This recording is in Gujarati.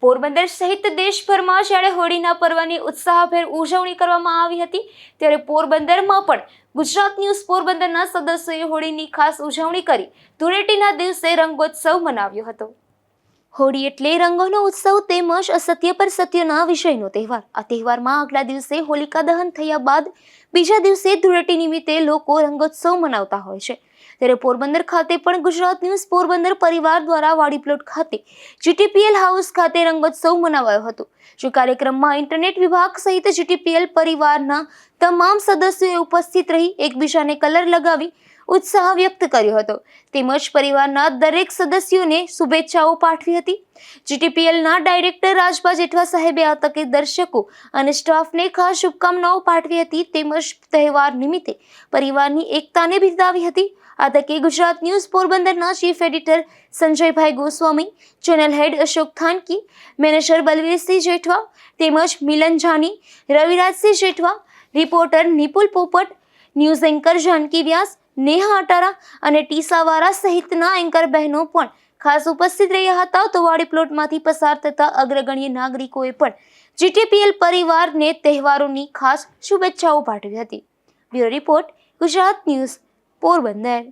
પોરબંદર સહિત દેશભરમાં જ્યારે હોળીના પર્વની ઉત્સાહભેર ઉજવણી કરવામાં આવી હતી, ત્યારે પોરબંદરમાં પણ ગુજરાત ન્યૂઝ પોરબંદરના સદસ્યોએ હોળીની ખાસ ઉજવણી કરી ધૂળેટીના દિવસે રંગોત્સવ મનાવ્યો હતો। હોળી એટલે રંગોનો ઉત્સવ તેમજ અસત્ય પર સત્યના વિજયનો તહેવાર। આ તહેવારમાં આગલા દિવસે હોલિકા દહન થયા બાદ બીજા દિવસે ધૂળેટી નિમિત્તે લોકો રંગોત્સવ મનાવતા હોય છે। ત્યારે પોરબંદર ખાતે પણ ગુજરાત ન્યૂઝ પોરબંદર પરિવાર દ્વારા વાડી પ્લોટ ખાતે જીટીપીએલ હાઉસ ખાતે રંગોત્સવ મનાવાયો હતો। જે કાર્યક્રમમાં ઇન્ટરનેટ વિભાગ સહિત જીટીપીએલ પરિવારના તમામ સદસ્યોએ ઉપસ્થિત રહી એકબીજાને કલર લગાવી ઉત્સાહ વ્યક્ત કર્યો હતો તેમજ પરિવારના દરેક સદસ્યોને શુભેચ્છાઓ પાઠવી હતી। જીટીપીએલના ડાયરેક્ટર રાજભા જેઠવા સાહેબે આ તકે દર્શકો અને સ્ટાફને ખાસ શુભકામનાઓ પાઠવી હતી તેમજ તહેવાર નિમિત્તે પરિવારની એકતાને બિરદાવી હતી। આ તકે ગુજરાત ન્યૂઝ પોરબંદરના chief editor Sanjaybhai Goswami, channel head Ashok Thanki, manager Balvirsinh Jethwa તેમજ Milan Jani, Ravirajsinh Jethwa, reporter Nipul Popat, news anchor Janki Vyas, Neha Atara અને ટીસાવાળા સહિતના એન્કર બહેનો પણ ખાસ ઉપસ્થિત રહ્યા હતા। તો વાડી પ્લોટમાંથી પસાર થતા અગ્રગણ્ય નાગરિકોએ પણ જીટીપીએલ પરિવારને તહેવારોની ખાસ શુભેચ્છાઓ પાઠવી હતી। Bureau report, Gujarat news Porbandar.